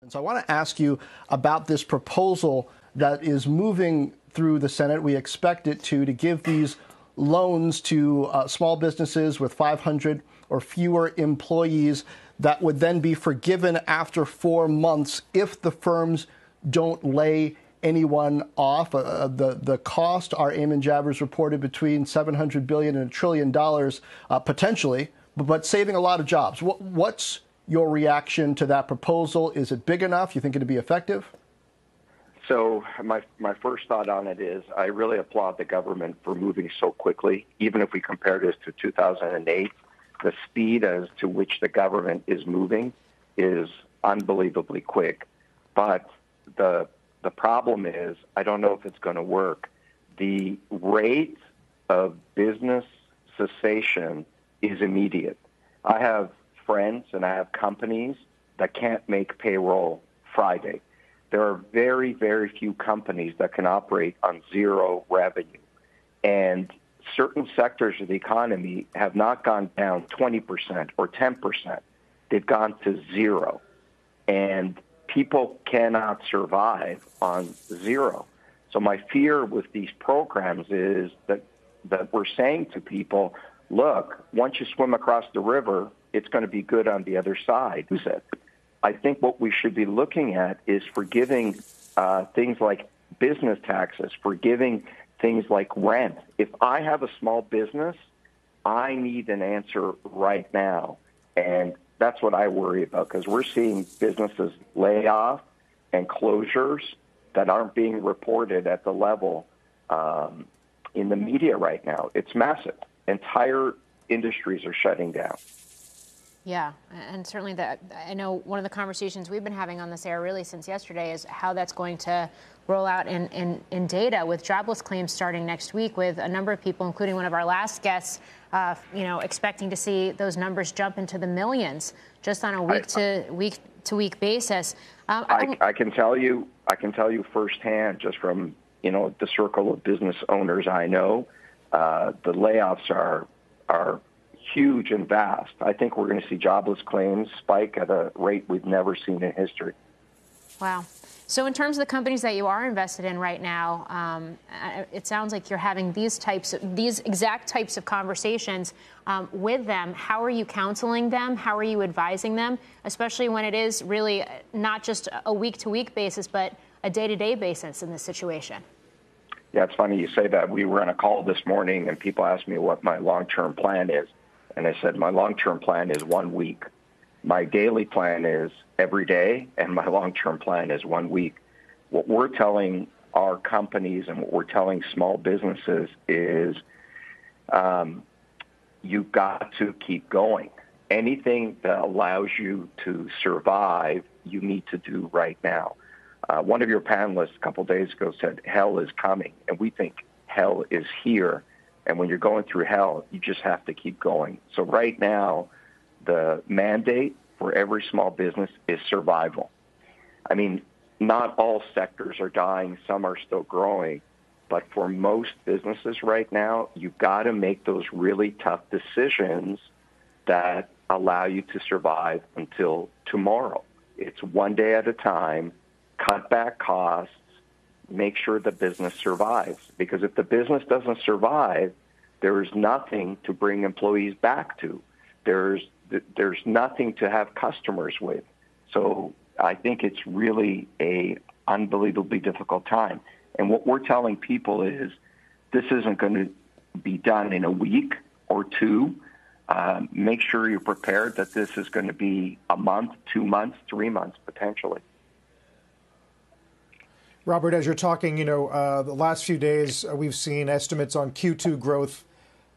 So I want to ask you about this proposal that is moving through the Senate. We expect it to give these loans to small businesses with 500 or fewer employees that would then be forgiven after 4 months if the firms don't lay anyone off. The cost, our Eamon Javers reported, between $700 billion and $1 trillion potentially, but saving a lot of jobs. What's your reaction to that proposal? Is it big enough? You think it'd be effective? So my first thought on it is I really applaud the government for moving so quickly. Even if we compare this to 2008, the speed as to which the government is moving is unbelievably quick. But the problem is I don't know if it's going to work. The rate of business cessation is immediate. I have friends and I have companies that can't make payroll Friday. There are very, very few companies that can operate on zero revenue. And certain sectors of the economy have not gone down 20% or 10%. They've gone to zero. And people cannot survive on zero. So my fear with these programs is that we're saying to people, look, once you swim across the river, it's going to be good on the other side. Who said? I think what we should be looking at is forgiving things like business taxes, forgiving things like rent. If I have a small business, I need an answer right now. And that's what I worry about, because we're seeing businesses lay off and closures that aren't being reported at the level in the media right now. It's massive. Entire industries are shutting down. Yeah, and certainly that, I know one of the conversations we've been having on this air really since yesterday is how that's going to roll out in data, with jobless claims starting next week, with a number of people, including one of our last guests, expecting to see those numbers jump into the millions just on a week-to-week basis. I can tell you firsthand, just from the circle of business owners I know, the layoffs are huge and vast. I think we're going to see jobless claims spike at a rate we've never seen in history. Wow. So in terms of the companies that you are invested in right now, it sounds like you're having these exact types of conversations with them. How are you counseling them? How are you advising them, especially when it is really not just a week-to-week basis, but a day-to-day basis in this situation? Yeah, it's funny you say that. We were on a call this morning, and people asked me what my long-term plan is. And I said, my long-term plan is 1 week. My daily plan is every day, and my long-term plan is 1 week. What we're telling our companies and what we're telling small businesses is you've got to keep going. Anything that allows you to survive, you need to do right now. One of your panelists a couple of days ago said, hell is coming, and we think hell is here. And when you're going through hell, you just have to keep going. So right now, the mandate for every small business is survival. I mean, not all sectors are dying. Some are still growing. But for most businesses right now, you've got to make those really tough decisions that allow you to survive until tomorrow. It's one day at a time, cut back costs, make sure the business survives. Because if the business doesn't survive, there is nothing to bring employees back to. There's nothing to have customers with. So I think it's really a unbelievably difficult time. And what we're telling people is this isn't going to be done in a week or two. Make sure you're prepared that this is going to be a month, 2 months, 3 months potentially. Robert, as you're talking, the last few days we've seen estimates on Q2 growth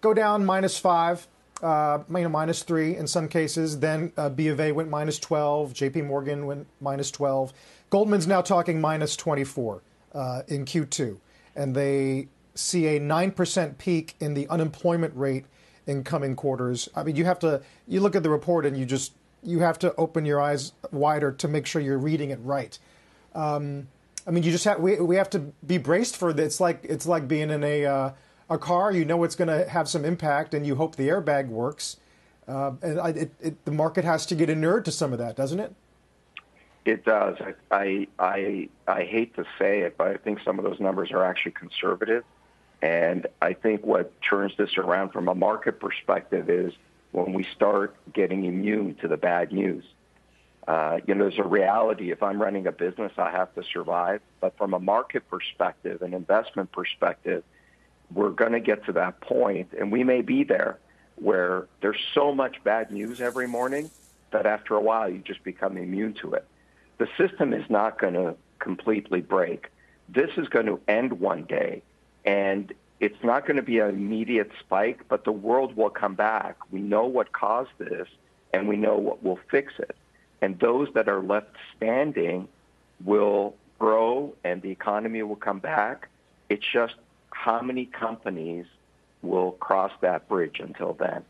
go down -5, -3 in some cases. Then B of A went -12, J.P. Morgan went -12. Goldman's now talking -24 in Q2, and they see a 9% peak in the unemployment rate in coming quarters. I mean, you look at the report and you have to open your eyes wider to make sure you're reading it right. I mean, we have to be braced for this. It's like being in a car. You know it's going to have some impact, and you hope the airbag works. And the market has to get inured to some of that, doesn't it? It does. I hate to say it, but I think some of those numbers are actually conservative. And I think what turns this around from a market perspective is when we start getting immune to the bad news. There's a reality. If I'm running a business, I have to survive. But from a market perspective, an investment perspective, we're going to get to that point, and we may be there, where there's so much bad news every morning that after a while you just become immune to it. The system is not going to completely break. This is going to end one day, and it's not going to be an immediate spike, but the world will come back. We know what caused this, and we know what will fix it. And those that are left standing will grow, and the economy will come back. It's just how many companies will cross that bridge until then.